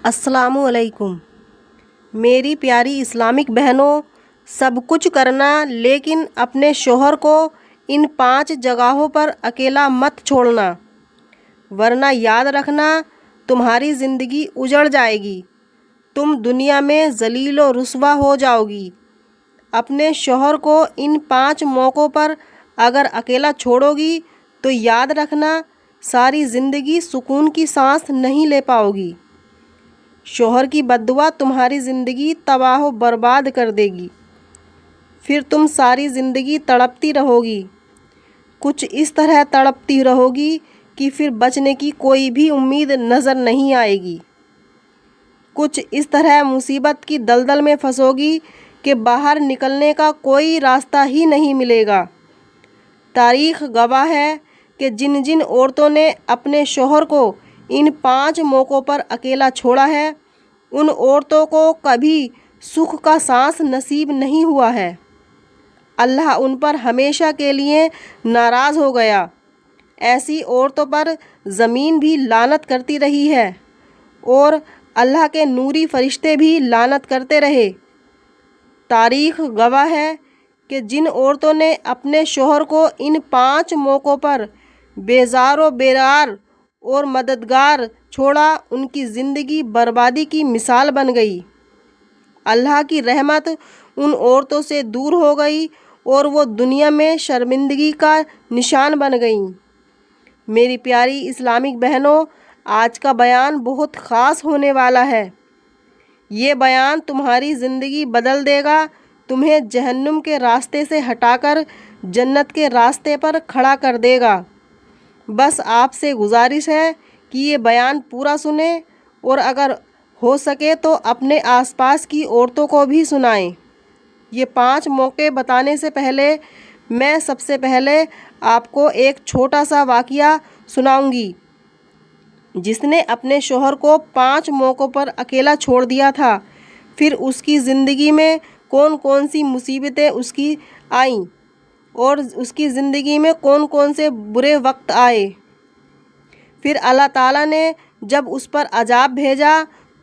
السلام علیکم میری پیاری اسلامک بہنوں، سب کچھ کرنا لیکن اپنے شوہر کو ان 5 جگہوں پر اکیلا مت چھوڑنا، ورنہ یاد رکھنا تمہاری زندگی اجڑ جائے گی، تم دنیا میں ذلیل و رسوا ہو جاؤ گی۔ اپنے شوہر کو ان 5 موقعوں پر اگر اکیلا چھوڑو گی تو یاد رکھنا ساری زندگی سکون کی سانس نہیں لے پاؤ گی۔ شوہر کی بد دعا تمہاری زندگی تباہ و برباد کر دے گی، پھر تم ساری زندگی تڑپتی رہو گی، کچھ اس طرح تڑپتی رہو گی کہ پھر بچنے کی کوئی بھی امید نظر نہیں آئے گی، کچھ اس طرح مصیبت کی دلدل میں پھنسو گی کہ باہر نکلنے کا کوئی راستہ ہی نہیں ملے گا۔ تاریخ گواہ ہے کہ جن جن عورتوں نے اپنے شوہر کو ان 5 موقعوں پر اکیلا چھوڑا ہے، ان عورتوں کو کبھی سکھ کا سانس نصیب نہیں ہوا ہے۔ اللہ ان پر ہمیشہ کے لیے ناراض ہو گیا۔ ایسی عورتوں پر زمین بھی لعنت کرتی رہی ہے اور اللہ کے نوری فرشتے بھی لعنت کرتے رہے۔ تاریخ گواہ ہے کہ جن عورتوں نے اپنے شوہر کو ان 5 موقعوں پر بیزار و بیرار اور مددگار چھوڑا، ان کی زندگی بربادی کی مثال بن گئی۔ اللہ کی رحمت ان عورتوں سے دور ہو گئی اور وہ دنیا میں شرمندگی کا نشان بن گئیں۔ میری پیاری اسلامک بہنوں، آج کا بیان بہت خاص ہونے والا ہے۔ یہ بیان تمہاری زندگی بدل دے گا، تمہیں جہنم کے راستے سے ہٹا کر جنت کے راستے پر کھڑا کر دے گا۔ بس آپ سے گزارش ہے کہ یہ بیان پورا سنیں اور اگر ہو سکے تو اپنے آس پاس کی عورتوں کو بھی سنائیں۔ یہ 5 موقع بتانے سے پہلے میں سب سے پہلے آپ کو ایک چھوٹا سا واقعہ سناؤں گی، جس نے اپنے شوہر کو 5 موقعوں پر اکیلا چھوڑ دیا تھا۔ پھر اس کی زندگی میں کون کون سی مصیبتیں اس کی آئیں اور اس کی زندگی میں کون کون سے برے وقت آئے۔ پھر اللہ تعالیٰ نے جب اس پر عذاب بھیجا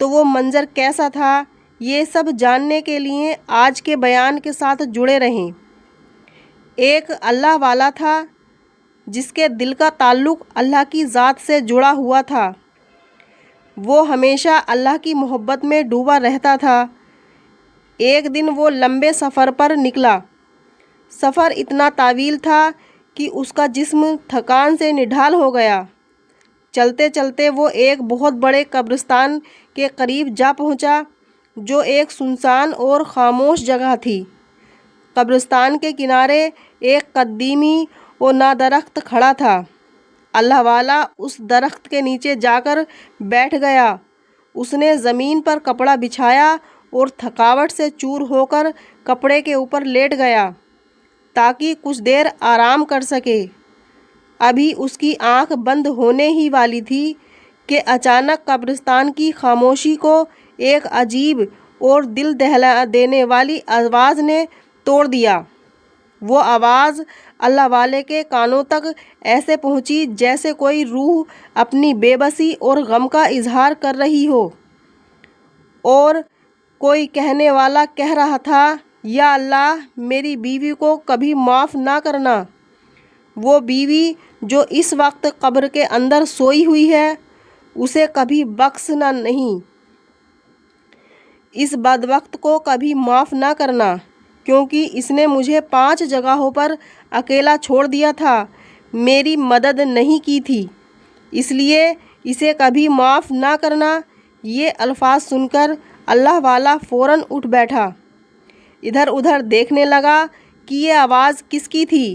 تو وہ منظر کیسا تھا، یہ سب جاننے کے لیے آج کے بیان کے ساتھ جڑے رہیں۔ ایک اللہ والا تھا جس کے دل کا تعلق اللہ کی ذات سے جڑا ہوا تھا۔ وہ ہمیشہ اللہ کی محبت میں ڈوبا رہتا تھا۔ ایک دن وہ لمبے سفر پر نکلا۔ سفر اتنا طویل تھا کہ اس کا جسم تھکان سے نڈھال ہو گیا۔ چلتے چلتے وہ ایک بہت بڑے قبرستان کے قریب جا پہنچا، جو ایک سنسان اور خاموش جگہ تھی۔ قبرستان کے کنارے ایک قدیمی و نا درخت کھڑا تھا۔ اللہ والا اس درخت کے نیچے جا کر بیٹھ گیا۔ اس نے زمین پر کپڑا بچھایا اور تھکاوٹ سے چور ہو کر کپڑے کے اوپر لیٹ گیا تاکہ کچھ دیر آرام کر سکے۔ ابھی اس کی آنکھ بند ہونے ہی والی تھی کہ اچانک قبرستان کی خاموشی کو ایک عجیب اور دل دہلا دینے والی آواز نے توڑ دیا۔ وہ آواز اللہ والے کے کانوں تک ایسے پہنچی جیسے کوئی روح اپنی بے بسی اور غم کا اظہار کر رہی ہو، اور کوئی کہنے والا کہہ رہا تھا، یا اللہ، میری بیوی کو کبھی معاف نہ کرنا۔ وہ بیوی جو اس وقت قبر کے اندر سوئی ہوئی ہے، اسے کبھی بخشنا نہیں۔ اس بدبخت کو کبھی معاف نہ کرنا، کیونکہ اس نے مجھے 5 جگہوں پر اکیلا چھوڑ دیا تھا، میری مدد نہیں کی تھی، اس لیے اسے کبھی معاف نہ کرنا۔ یہ الفاظ سن کر اللہ والا فوراً اٹھ بیٹھا، ادھر ادھر دیکھنے لگا کہ یہ آواز کس کی تھی۔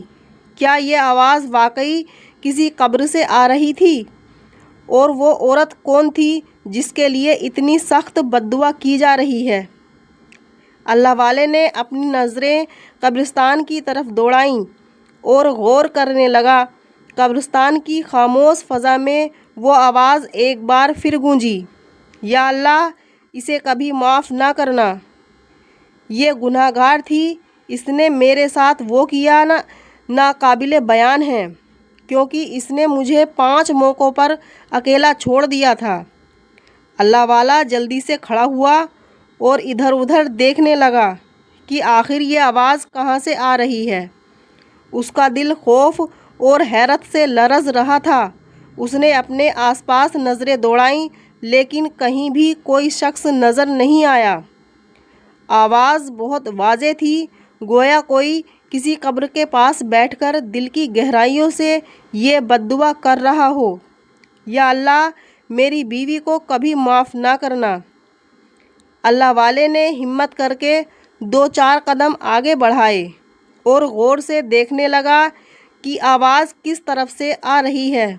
کیا یہ آواز واقعی کسی قبر سے آ رہی تھی؟ اور وہ عورت کون تھی جس کے لیے اتنی سخت بد دعا کی جا رہی ہے؟ اللہ والے نے اپنی نظریں قبرستان کی طرف دوڑائیں اور غور کرنے لگا۔ قبرستان کی خاموش فضا میں وہ آواز ایک بار پھر گونجی، یا اللہ، اسے کبھی معاف نہ کرنا، یہ گناہ گار تھی، اس نے میرے ساتھ وہ کیا ناقابل بیان ہے، کیونکہ اس نے مجھے 5 موقعوں پر اکیلا چھوڑ دیا تھا۔ اللہ والا جلدی سے کھڑا ہوا اور ادھر ادھر دیکھنے لگا کہ آخر یہ آواز کہاں سے آ رہی ہے۔ اس کا دل خوف اور حیرت سے لرز رہا تھا۔ اس نے اپنے آس پاس نظریں دوڑائیں لیکن کہیں بھی کوئی شخص نظر نہیں آیا۔ آواز بہت واضح تھی، گویا کوئی کسی قبر کے پاس بیٹھ کر دل کی گہرائیوں سے یہ بد دعا کر رہا ہو، یا اللہ میری بیوی کو کبھی معاف نہ کرنا۔ اللہ والے نے ہمت کر کے 2-4 قدم آگے بڑھائے اور غور سے دیکھنے لگا کہ آواز کس طرف سے آ رہی ہے۔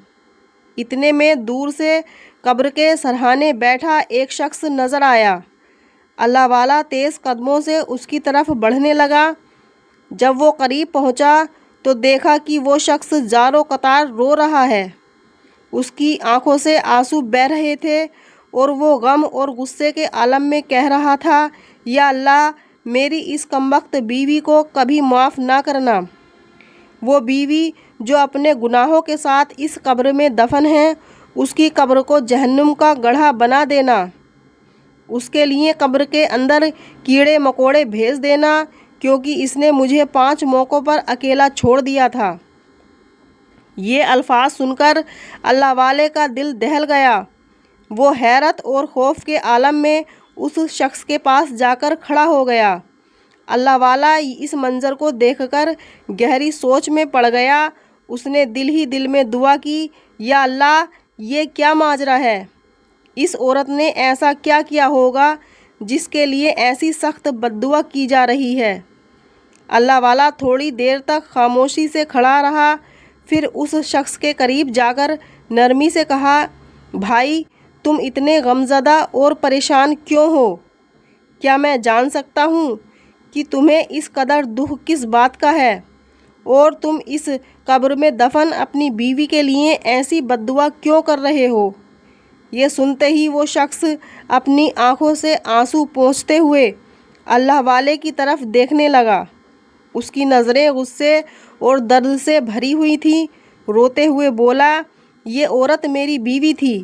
اتنے میں دور سے قبر کے سرہانے بیٹھا ایک شخص نظر آیا۔ اللہ والا تیز قدموں سے اس کی طرف بڑھنے لگا۔ جب وہ قریب پہنچا تو دیکھا کہ وہ شخص زار و قطار رو رہا ہے۔ اس کی آنکھوں سے آنسو بہہ رہے تھے اور وہ غم اور غصے کے عالم میں کہہ رہا تھا، یا اللہ میری اس کمبخت بیوی کو کبھی معاف نہ کرنا۔ وہ بیوی جو اپنے گناہوں کے ساتھ اس قبر میں دفن ہے، اس کی قبر کو جہنم کا گڑھا بنا دینا۔ اس کے لیے قبر کے اندر کیڑے مکوڑے بھیج دینا، کیونکہ اس نے مجھے 5 موقعوں پر اکیلا چھوڑ دیا تھا۔ یہ الفاظ سن کر اللہ والے کا دل دہل گیا۔ وہ حیرت اور خوف کے عالم میں اس شخص کے پاس جا کر کھڑا ہو گیا۔ اللہ والا اس منظر کو دیکھ کر گہری سوچ میں پڑ گیا۔ اس نے دل ہی دل میں دعا کی، یا اللہ یہ کیا ماجرا ہے؟ اس عورت نے ایسا کیا کیا ہوگا جس کے لیے ایسی سخت بد دعا کی جا رہی ہے؟ اللہ والا تھوڑی دیر تک خاموشی سے کھڑا رہا، پھر اس شخص کے قریب جا کر نرمی سے کہا، بھائی تم اتنے غمزدہ اور پریشان کیوں ہو؟ کیا میں جان سکتا ہوں کہ تمہیں اس قدر دکھ کس بات کا ہے، اور تم اس قبر میں دفن اپنی بیوی کے لیے ایسی بد دعا کیوں کر رہے ہو؟ یہ سنتے ہی وہ شخص اپنی آنکھوں سے آنسو پونچھتے ہوئے اللہ والے کی طرف دیکھنے لگا۔ اس کی نظریں غصے اور درد سے بھری ہوئی تھیں۔ روتے ہوئے بولا، یہ عورت میری بیوی تھی،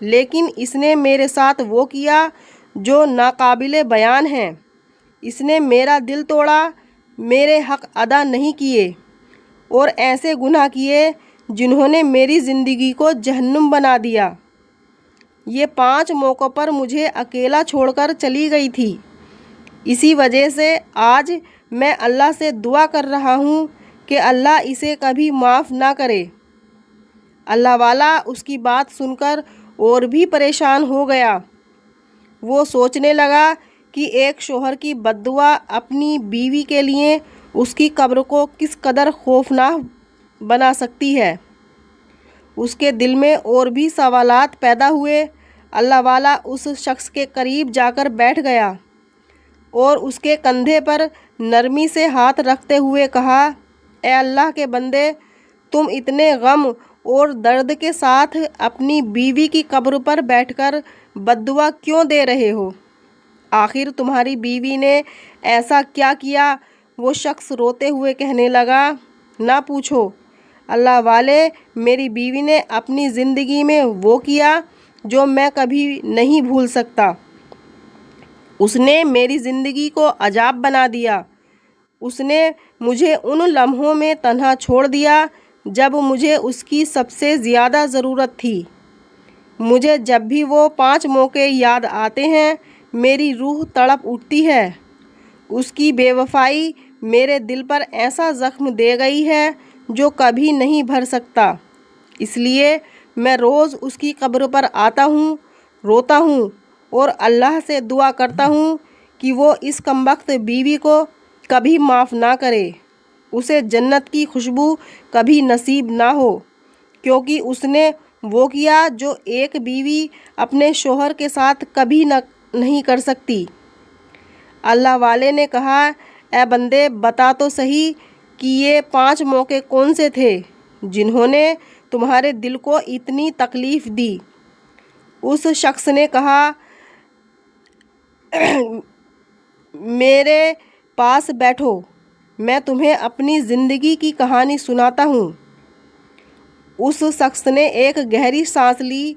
لیکن اس نے میرے ساتھ وہ کیا جو ناقابل بیان ہے۔ اس نے میرا دل توڑا، میرے حق ادا نہیں کیے، اور ایسے گناہ کیے جنہوں نے میری زندگی کو جہنم بنا دیا۔ یہ 5 موقعوں پر مجھے اکیلا چھوڑ کر چلی گئی تھی۔ اسی وجہ سے آج میں اللہ سے دعا کر رہا ہوں کہ اللہ اسے کبھی معاف نہ کرے۔ اللہ والا اس کی بات سن کر اور بھی پریشان ہو گیا۔ وہ سوچنے لگا کہ ایک شوہر کی بد دعا اپنی بیوی کے لیے اس کی قبر کو کس قدر خوفناک بنا سکتی ہے۔ اس کے دل میں اور بھی سوالات پیدا ہوئے۔ اللہ والا اس شخص کے قریب جا کر بیٹھ گیا اور اس کے کندھے پر نرمی سے ہاتھ رکھتے ہوئے کہا، اے اللہ کے بندے، تم اتنے غم اور درد کے ساتھ اپنی بیوی کی قبر پر بیٹھ کر بد دعا کیوں دے رہے ہو؟ آخر تمہاری بیوی نے ایسا کیا کیا؟ وہ شخص روتے ہوئے کہنے لگا، نہ پوچھو اللہ والے، میری بیوی نے اپنی زندگی میں وہ کیا جو میں کبھی نہیں بھول سکتا۔ اس نے میری زندگی کو عذاب بنا دیا۔ اس نے مجھے ان لمحوں میں تنہا چھوڑ دیا جب مجھے اس کی سب سے زیادہ ضرورت تھی۔ مجھے جب بھی وہ 5 موقع یاد آتے ہیں میری روح تڑپ اٹھتی ہے۔ اس کی بے وفائی میرے دل پر ایسا زخم دے گئی ہے جو کبھی نہیں بھر سکتا۔ اس لیے میں روز اس کی قبر پر آتا ہوں، روتا ہوں اور اللہ سے دعا کرتا ہوں کہ وہ اس کمبخت بیوی کو کبھی معاف نہ کرے، اسے جنت کی خوشبو کبھی نصیب نہ ہو، کیونکہ اس نے وہ کیا جو ایک بیوی اپنے شوہر کے ساتھ کبھی نہیں کر سکتی۔ اللہ والے نے کہا، اے بندے بتا تو صحیح کہ یہ 5 موقع کون سے تھے جنہوں نے تمہارے دل کو اتنی تکلیف دی؟ اس شخص نے کہا، میرے پاس بیٹھو، میں تمہیں اپنی زندگی کی کہانی سناتا ہوں۔ اس شخص نے ایک گہری سانس لی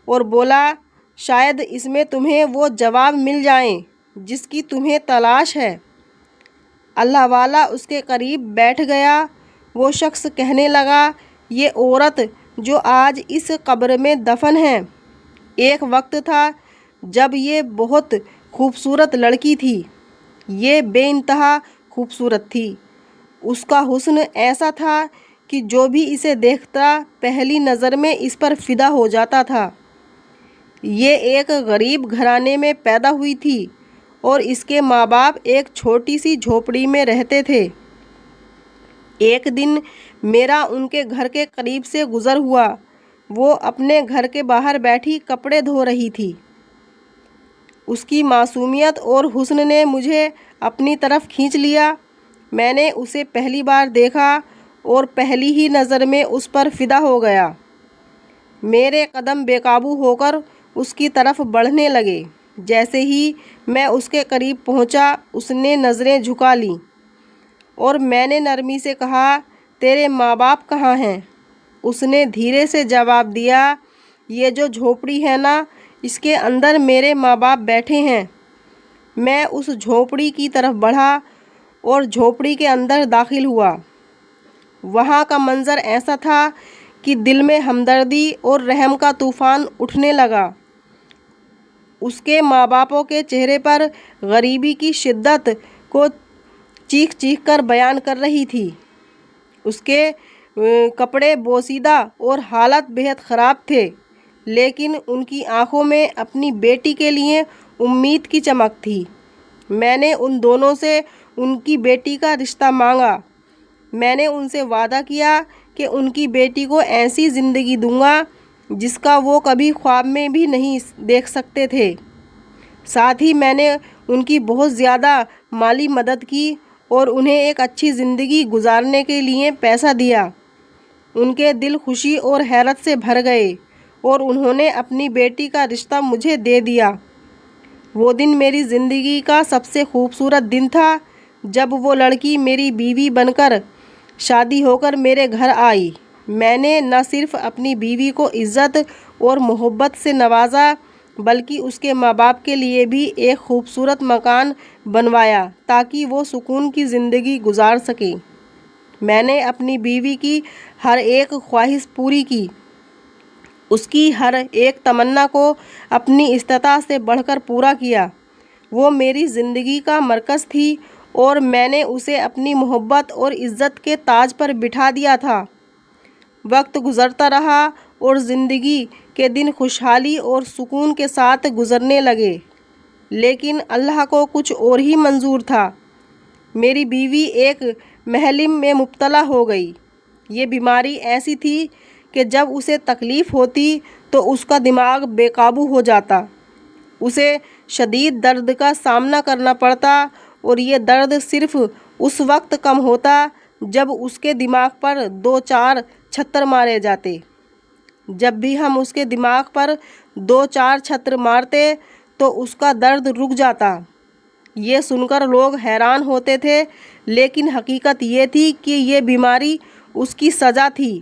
اور بولا، شاید اس میں تمہیں وہ جواب مل جائیں جس کی تمہیں تلاش ہے۔ اللہ والا اس کے قریب بیٹھ گیا۔ وہ شخص کہنے لگا، یہ عورت جو آج اس قبر میں دفن ہے، ایک وقت تھا جب یہ بہت خوبصورت لڑکی تھی۔ یہ بے انتہا خوبصورت تھی۔ اس کا حسن ایسا تھا کہ جو بھی اسے دیکھتا پہلی نظر میں اس پر فدا ہو جاتا تھا۔ یہ ایک غریب گھرانے میں پیدا ہوئی تھی اور اس کے ماں باپ ایک چھوٹی سی جھونپڑی میں رہتے تھے۔ ایک دن میرا ان کے گھر کے قریب سے گزر ہوا۔ وہ اپنے گھر کے باہر بیٹھی کپڑے دھو رہی تھی۔ اس کی معصومیت اور حسن نے مجھے اپنی طرف کھینچ لیا۔ میں نے اسے پہلی بار دیکھا اور پہلی ہی نظر میں اس پر فدا ہو گیا۔ میرے قدم بے قابو ہو کر اس کی طرف بڑھنے لگے۔ جیسے ہی میں اس کے قریب پہنچا، اس نے نظریں جھکا لیں اور میں نے نرمی سے کہا، تیرے ماں باپ کہاں ہیں؟ اس نے دھیرے سے جواب دیا، یہ جو جھونپڑی ہے نا، اس کے اندر میرے ماں باپ بیٹھے ہیں۔ میں اس جھونپڑی کی طرف بڑھا اور جھونپڑی کے اندر داخل ہوا۔ وہاں کا منظر ایسا تھا کہ دل میں ہمدردی اور رحم کا طوفان اٹھنے لگا۔ اس کے ماں باپوں کے چہرے پر غریبی کی شدت کو چیخ چیخ کر بیان کر رہی تھی۔ اس کے کپڑے بوسیدہ اور حالت بہت خراب تھے، لیکن ان کی آنکھوں میں اپنی بیٹی کے لیے امید کی چمک تھی۔ میں نے ان دونوں سے ان کی بیٹی کا رشتہ مانگا۔ میں نے ان سے وعدہ کیا کہ ان کی بیٹی کو ایسی زندگی دوں گا جس کا وہ کبھی خواب میں بھی نہیں دیکھ سکتے تھے۔ ساتھ ہی میں نے ان کی بہت زیادہ مالی مدد کی اور انہیں ایک اچھی زندگی گزارنے کے لیے پیسہ دیا۔ ان کے دل خوشی اور حیرت سے بھر گئے اور انہوں نے اپنی بیٹی کا رشتہ مجھے دے دیا۔ وہ دن میری زندگی کا سب سے خوبصورت دن تھا جب وہ لڑکی میری بیوی بن کر شادی ہو کر میرے گھر آئی۔ میں نے نہ صرف اپنی بیوی کو عزت اور محبت سے نوازا بلکہ اس کے ماں باپ کے لیے بھی ایک خوبصورت مکان بنوایا تاکہ وہ سکون کی زندگی گزار سکیں۔ میں نے اپنی بیوی کی ہر ایک خواہش پوری کی، اس کی ہر ایک تمنا کو اپنی استطاعت سے بڑھ کر پورا کیا۔ وہ میری زندگی کا مرکز تھی اور میں نے اسے اپنی محبت اور عزت کے تاج پر بٹھا دیا تھا۔ وقت گزرتا رہا اور زندگی کے دن خوشحالی اور سکون کے ساتھ گزرنے لگے، لیکن اللہ کو کچھ اور ہی منظور تھا۔ میری بیوی ایک محلم میں مبتلا ہو گئی۔ یہ بیماری ایسی تھی کہ جب اسے تکلیف ہوتی تو اس کا دماغ بے قابو ہو جاتا۔ اسے شدید درد کا سامنا کرنا پڑتا اور یہ درد صرف اس وقت کم ہوتا جب اس کے دماغ پر 2-4 چھتر مارے جاتے۔ جب بھی ہم اس کے دماغ پر 2-4 چھتر مارتے تو اس کا درد رک جاتا۔ یہ سن کر لوگ حیران ہوتے تھے، لیکن حقیقت یہ تھی کہ یہ بیماری اس کی سزا تھی۔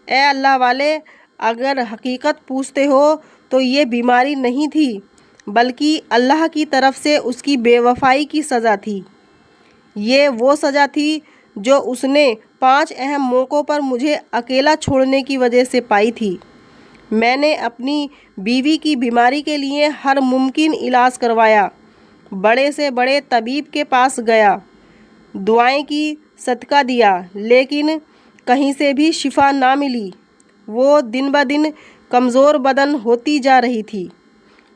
اے اللہ والے، اگر حقیقت پوچھتے ہو تو یہ بیماری نہیں تھی بلکہ اللہ کی طرف سے اس کی بے وفائی کی سزا تھی۔ یہ وہ سزا تھی جو اس نے 5 اہم موقعوں پر مجھے اکیلا چھوڑنے کی وجہ سے پائی تھی۔ میں نے اپنی بیوی کی بیماری کے لیے ہر ممکن علاج کروایا، بڑے سے بڑے طبیب کے پاس گیا، دعائیں کی، صدقہ دیا، لیکن کہیں سے بھی شفا نہ ملی۔ وہ دن بدن کمزور بدن ہوتی جا رہی تھی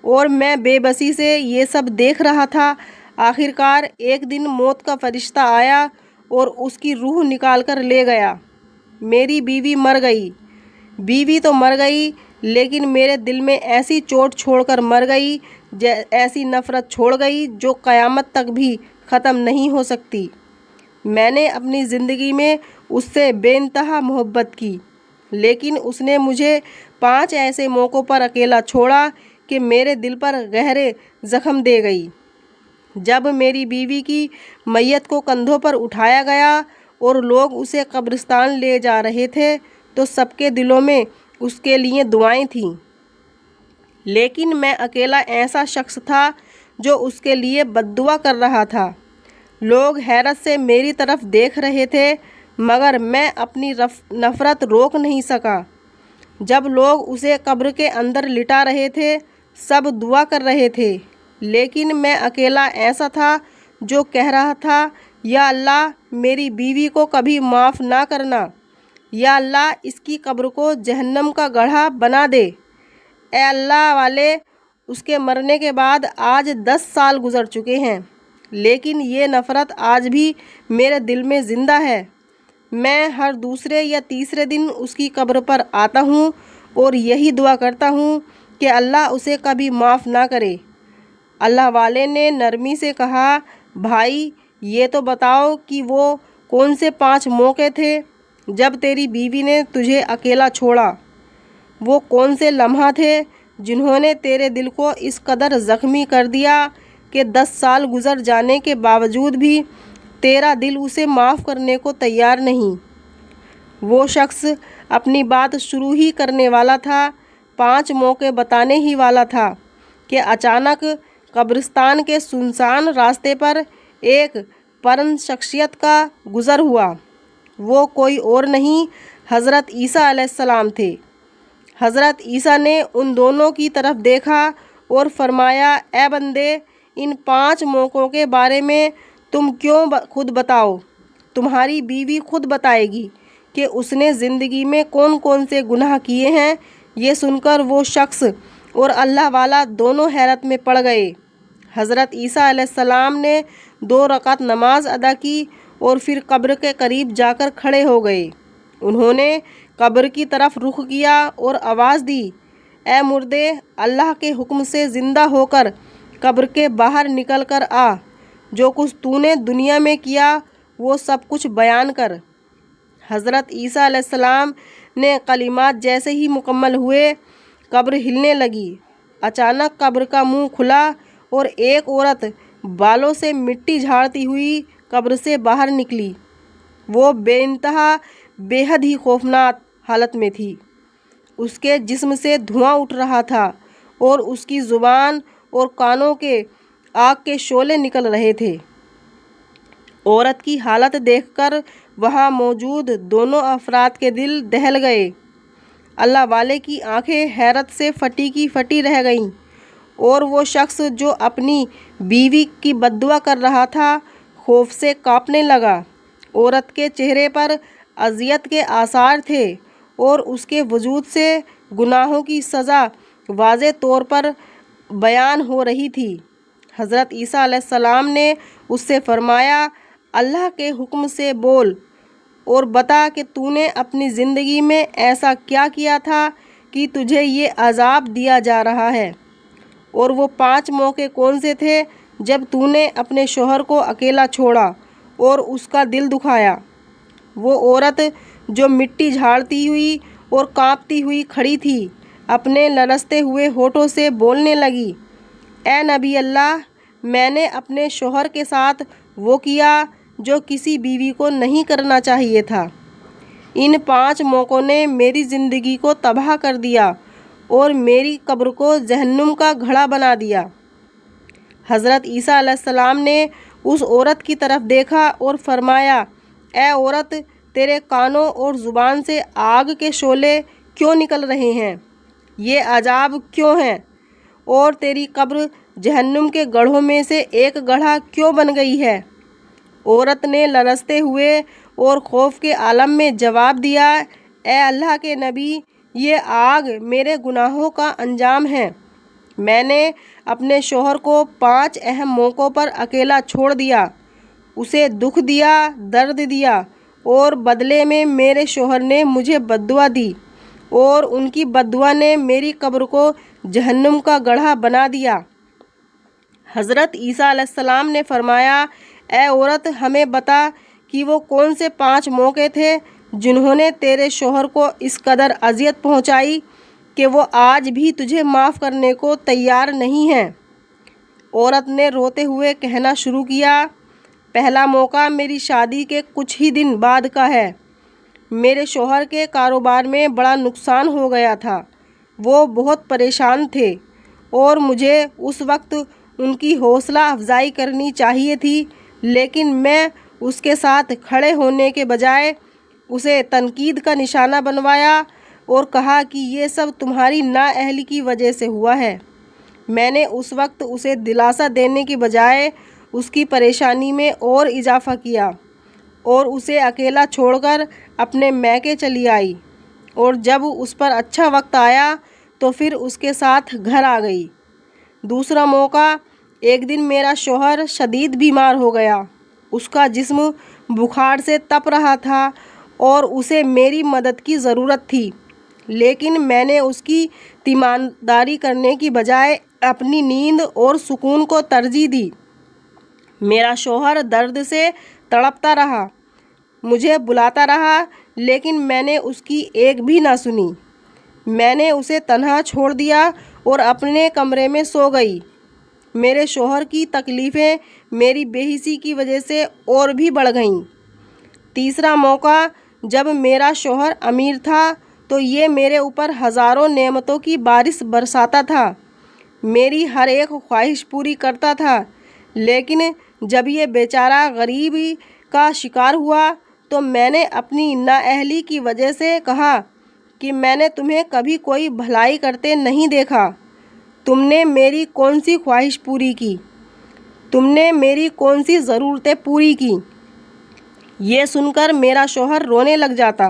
اور میں بے بسی سے یہ سب دیکھ رہا تھا۔ آخرکار ایک دن موت کا فرشتہ آیا اور اس کی روح نکال کر لے گیا۔ میری بیوی مر گئی۔ بیوی تو مر گئی، لیکن میرے دل میں ایسی چوٹ چھوڑ کر مر گئی، ایسی نفرت چھوڑ گئی جو قیامت تک بھی ختم نہیں ہو سکتی۔ میں نے اپنی زندگی میں اس سے بے انتہا محبت کی، لیکن اس نے مجھے 5 ایسے موقعوں پر اکیلا چھوڑا کہ میرے دل پر گہرے زخم دے گئی۔ جب میری بیوی کی میت کو کندھوں پر اٹھایا گیا اور لوگ اسے قبرستان لے جا رہے تھے تو سب کے دلوں میں اس کے لیے دعائیں تھیں، لیکن میں اکیلا ایسا شخص تھا جو اس کے لیے بد دعا کر رہا تھا۔ لوگ حیرت سے میری طرف دیکھ رہے تھے مگر میں اپنی نفرت روک نہیں سکا۔ جب لوگ اسے قبر کے اندر لٹا رہے تھے سب دعا کر رہے تھے، لیکن میں اکیلا ایسا تھا جو کہہ رہا تھا، یا اللہ میری بیوی کو کبھی معاف نہ کرنا، یا اللہ اس کی قبر کو جہنم کا گڑھا بنا دے۔ اے اللہ والے، اس کے مرنے کے بعد آج 10 سال گزر چکے ہیں، لیکن یہ نفرت آج بھی میرے دل میں زندہ ہے۔ میں ہر دوسرے یا تیسرے دن اس کی قبر پر آتا ہوں اور یہی دعا کرتا ہوں کہ اللہ اسے کبھی معاف نہ کرے۔ اللہ والے نے نرمی سے کہا، بھائی یہ تو بتاؤ کہ وہ کون سے 5 موقع تھے جب تیری بیوی نے تجھے اکیلا چھوڑا؟ وہ کون سے لمحہ تھے جنہوں نے تیرے دل کو اس قدر زخمی کر دیا کہ 10 سال گزر جانے کے باوجود بھی تیرا دل اسے معاف کرنے کو تیار نہیں؟ وہ شخص اپنی بات شروع ہی کرنے والا تھا، 5 موقع بتانے ہی والا تھا کہ اچانک قبرستان کے سنسان راستے پر ایک پرند شخصیت کا گزر ہوا۔ وہ کوئی اور نہیں حضرت عیسیٰ علیہ السلام تھے۔ حضرت عیسیٰ نے ان دونوں کی طرف دیکھا اور فرمایا، اے بندے، ان 5 موقعوں کے بارے میں تم کیوں خود بتاؤ؟ تمہاری بیوی خود بتائے گی کہ اس نے زندگی میں کون کون سے گناہ کیے ہیں۔ یہ سن کر وہ شخص اور اللہ والا دونوں حیرت میں پڑ گئے۔ حضرت عیسیٰ علیہ السلام نے 2 رکعت نماز ادا کی اور پھر قبر کے قریب جا کر کھڑے ہو گئے۔ انہوں نے قبر کی طرف رخ کیا اور آواز دی، اے مردے، اللہ کے حکم سے زندہ ہو کر قبر کے باہر نکل کر آ، جو کچھ تو نے دنیا میں کیا وہ سب کچھ بیان کر۔ حضرت عیسیٰ علیہ السلام نے کلمات جیسے ہی مکمل ہوئے قبر ہلنے لگی۔ اچانک قبر کا منہ کھلا اور ایک عورت بالوں سے مٹی جھاڑتی ہوئی قبر سے باہر نکلی۔ وہ بے انتہا بے حد ہی خوفناک حالت میں تھی۔ اس کے جسم سے دھواں اٹھ رہا تھا اور اس کی زبان اور کانوں کے آگ کے شعلے نکل رہے تھے۔ عورت کی حالت دیکھ کر وہاں موجود دونوں افراد کے دل دہل گئے۔ اللہ والے کی آنکھیں حیرت سے پھٹی کی پھٹی رہ گئیں اور وہ شخص جو اپنی بیوی کی بد دعا کر رہا تھا خوف سے کانپنے لگا۔ عورت کے چہرے پر اذیت کے آثار تھے اور اس کے وجود سے گناہوں کی سزا واضح طور پر بیان ہو رہی تھی۔ حضرت عیسیٰ علیہ السلام نے اس سے فرمایا، اللہ کے حکم سے بول اور بتا کہ تو نے اپنی زندگی میں ایسا کیا کیا تھا کہ تجھے یہ عذاب دیا جا رہا ہے، اور وہ 5 موقع کون سے تھے جب تو نے اپنے شوہر کو اکیلا چھوڑا اور اس کا دل دکھایا؟ وہ عورت جو مٹی جھاڑتی ہوئی اور کانپتی ہوئی کھڑی تھی اپنے لرزتے ہوئے ہونٹوں سے بولنے لگی، اے نبی اللہ، میں نے اپنے شوہر کے ساتھ وہ کیا جو کسی بیوی کو نہیں کرنا چاہیے تھا۔ ان 5 موقعوں نے میری زندگی کو تباہ کر دیا اور میری قبر کو جہنم کا گڑھا بنا دیا۔ حضرت عیسیٰ علیہ السلام نے اس عورت کی طرف دیکھا اور فرمایا، اے عورت، تیرے کانوں اور زبان سے آگ کے شعلے کیوں نکل رہے ہیں؟ یہ عذاب کیوں ہیں؟ اور تیری قبر جہنم کے گڑھوں میں سے ایک گڑھا کیوں بن گئی ہے؟ عورت نے لرزتے ہوئے اور خوف کے عالم میں جواب دیا، اے اللہ کے نبی، یہ آگ میرے گناہوں کا انجام ہے۔ میں نے اپنے شوہر کو 5 اہم موقعوں پر اکیلا چھوڑ دیا، اسے دکھ دیا، درد دیا، اور بدلے میں میرے شوہر نے مجھے بد دعا دی اور ان کی بد دعا نے میری قبر کو جہنم کا گڑھا بنا دیا۔ حضرت عیسیٰ علیہ السلام نے فرمایا، اے عورت، ہمیں بتا کہ وہ کون سے 5 موقع تھے جنہوں نے تیرے شوہر کو اس قدر اذیت پہنچائی کہ وہ آج بھی تجھے معاف کرنے کو تیار نہیں ہیں۔ عورت نے روتے ہوئے کہنا شروع کیا، پہلا موقع میری شادی کے کچھ ہی دن بعد کا ہے۔ میرے شوہر کے کاروبار میں بڑا نقصان ہو گیا تھا، وہ بہت پریشان تھے اور مجھے اس وقت ان کی حوصلہ افزائی کرنی چاہیے تھی، لیکن میں اس کے ساتھ کھڑے ہونے کے بجائے اسے تنقید کا نشانہ بنوایا اور کہا کہ یہ سب تمہاری نااہلی کی وجہ سے ہوا ہے۔ میں نے اس وقت اسے دلاسا دینے کی بجائے اس کی پریشانی میں اور اضافہ کیا اور اسے اکیلا چھوڑ کر اپنے میکے چلی آئی، اور جب اس پر اچھا وقت آیا تو پھر اس کے ساتھ گھر آ گئی۔ دوسرا موقع، ایک دن میرا شوہر شدید بیمار ہو گیا۔ اس کا جسم بخار سے تپ رہا تھا اور اسے میری مدد کی ضرورت تھی، لیکن میں نے اس کی تیمارداری کرنے کی بجائے اپنی نیند اور سکون کو ترجیح دی۔ میرا شوہر درد سے تڑپتا رہا، مجھے بلاتا رہا، لیکن میں نے اس کی ایک بھی نہ سنی۔ میں نے اسے تنہا چھوڑ دیا اور اپنے کمرے میں سو گئی۔ میرے شوہر کی تکلیفیں میری بے حسی کی وجہ سے اور بھی بڑھ گئیں۔ تیسرا موقع، جب میرا شوہر امیر تھا تو یہ میرے اوپر ہزاروں نعمتوں کی بارش برساتا تھا، میری ہر ایک خواہش پوری کرتا تھا، لیکن جب یہ بیچارہ غریبی کا شکار ہوا تو میں نے اپنی نااہلی کی وجہ سے کہا کہ میں نے تمہیں کبھی کوئی بھلائی کرتے نہیں دیکھا۔ تم نے میری کون سی خواہش پوری کی؟ تم نے میری کون سی ضرورتیں پوری کی؟ یہ سن کر میرا شوہر رونے لگ جاتا۔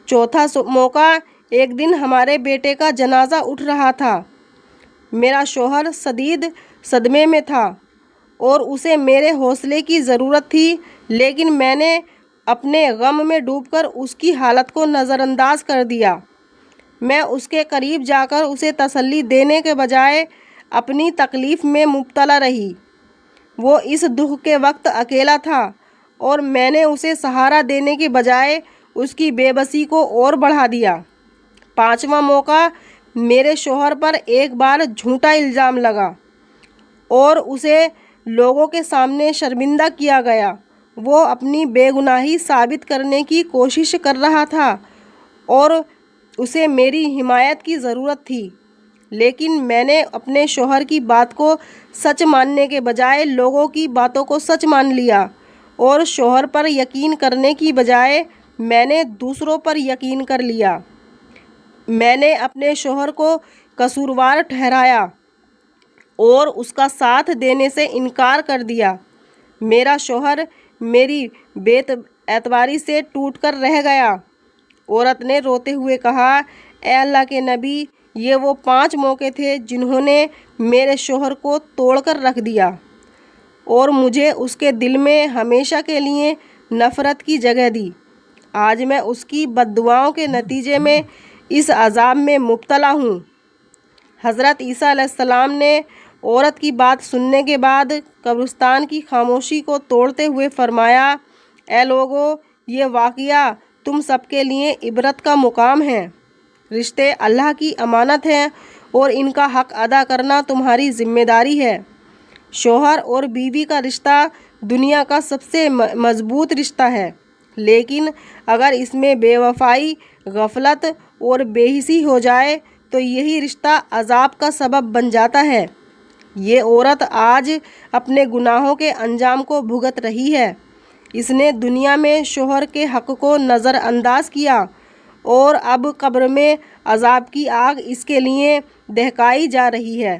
چوتھا موقع، ایک دن ہمارے بیٹے کا جنازہ اٹھ رہا تھا۔ میرا شوہر شدید صدمے میں تھا اور اسے میرے حوصلے کی ضرورت تھی، لیکن میں نے اپنے غم میں ڈوب کر اس کی حالت کو نظر انداز کر دیا۔ میں اس کے قریب جا کر اسے تسلی دینے کے بجائے اپنی تکلیف میں مبتلا رہی۔ وہ اس دکھ کے وقت اکیلا تھا اور میں نے اسے سہارا دینے کے بجائے اس کی بے بسی کو اور بڑھا دیا۔ پانچواں موقع، میرے شوہر پر ایک بار جھوٹا الزام لگا اور اسے لوگوں کے سامنے شرمندہ کیا گیا۔ وہ اپنی بے گناہی ثابت کرنے کی کوشش کر رہا تھا اور اسے میری حمایت کی ضرورت تھی، لیکن میں نے اپنے شوہر کی بات کو سچ ماننے کے بجائے لوگوں کی باتوں کو سچ مان لیا، اور شوہر پر یقین کرنے کی بجائے میں نے دوسروں پر یقین کر لیا۔ میں نے اپنے شوہر کو قصوروار ٹھہرایا اور اس کا ساتھ دینے سے انکار کر دیا۔ میرا شوہر میری بے اعتباری سے ٹوٹ کر رہ گیا۔ عورت نے روتے ہوئے کہا، اے اللہ کے نبی، یہ وہ 5 موقع تھے جنہوں نے میرے شوہر کو توڑ کر رکھ دیا اور مجھے اس کے دل میں ہمیشہ کے لیے نفرت کی جگہ دی۔ آج میں اس کی بد دعاؤں کے نتیجے میں اس عذاب میں مبتلا ہوں۔ حضرت عیسیٰ علیہ السلام نے عورت کی بات سننے کے بعد قبرستان کی خاموشی کو توڑتے ہوئے فرمایا، اے لوگو، یہ واقعہ تم سب کے لیے عبرت کا مقام ہے۔ رشتے اللہ کی امانت ہیں اور ان کا حق ادا کرنا تمہاری ذمہ داری ہے۔ شوہر اور بیوی کا رشتہ دنیا کا سب سے مضبوط رشتہ ہے، لیکن اگر اس میں بے وفائی، غفلت اور بے حسی ہو جائے تو یہی رشتہ عذاب کا سبب بن جاتا ہے۔ یہ عورت آج اپنے گناہوں کے انجام کو بھگت رہی ہے۔ اس نے دنیا میں شوہر کے حق کو نظر انداز کیا اور اب قبر میں عذاب کی آگ اس کے لیے دہکائی جا رہی ہے۔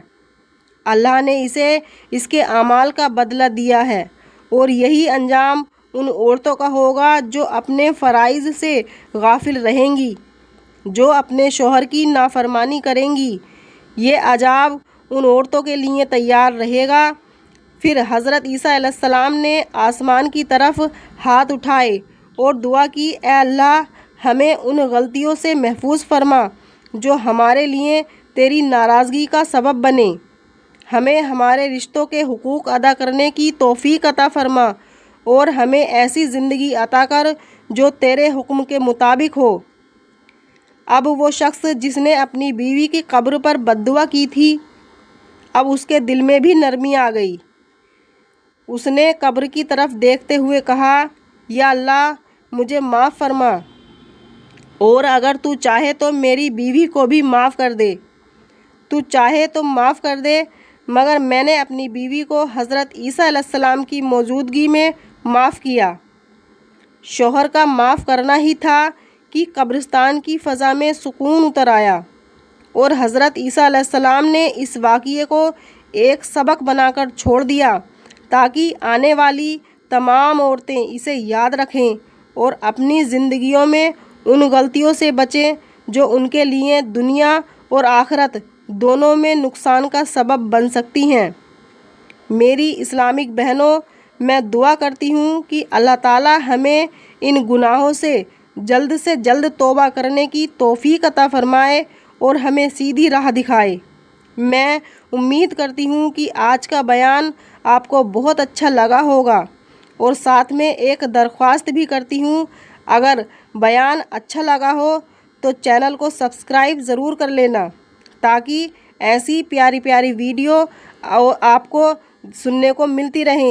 اللہ نے اسے اس کے اعمال کا بدلہ دیا ہے، اور یہی انجام ان عورتوں کا ہوگا جو اپنے فرائض سے غافل رہیں گی، جو اپنے شوہر کی نافرمانی کریں گی۔ یہ عذاب ان عورتوں کے لیے تیار رہے گا۔ پھر حضرت عیسیٰ علیہ السلام نے آسمان کی طرف ہاتھ اٹھائے اور دعا کی، اے اللہ، ہمیں ان غلطیوں سے محفوظ فرما جو ہمارے لیے تیری ناراضگی کا سبب بنے۔ ہمیں ہمارے رشتوں کے حقوق ادا کرنے کی توفیق عطا فرما اور ہمیں ایسی زندگی عطا کر جو تیرے حکم کے مطابق ہو۔ اب وہ شخص جس نے اپنی بیوی کی قبر پر بد دعا کی تھی، اب اس کے دل میں بھی نرمی آ گئی۔ اس نے قبر کی طرف دیکھتے ہوئے کہا، یا اللہ، مجھے معاف فرما، اور اگر تو چاہے تو میری بیوی کو بھی معاف کر دے۔ تو چاہے تو معاف کر دے، مگر میں نے اپنی بیوی کو حضرت عیسیٰ علیہ السلام کی موجودگی میں معاف کیا۔ شوہر کا معاف کرنا ہی تھا کہ قبرستان کی فضا میں سکون اتر آیا، اور حضرت عیسیٰ علیہ السلام نے اس واقعے کو ایک سبق بنا کر چھوڑ دیا تاکہ آنے والی تمام عورتیں اسے یاد رکھیں اور اپنی زندگیوں میں ان غلطیوں سے بچیں جو ان کے لیے دنیا اور آخرت دونوں میں نقصان کا سبب بن سکتی ہیں۔ میری اسلامک بہنوں، میں دعا کرتی ہوں کہ اللہ تعالی ہمیں ان گناہوں سے جلد توبہ کرنے کی توفیق عطا فرمائے اور ہمیں سیدھی راہ دکھائے۔ میں امید کرتی ہوں کہ آج کا بیان آپ کو بہت اچھا لگا ہوگا، اور ساتھ میں ایک درخواست بھی کرتی ہوں، اگر بیان اچھا لگا ہو تو چینل کو سبسکرائب ضرور کر لینا تاکہ ایسی پیاری پیاری ویڈیو آپ کو سننے کو ملتی رہیں۔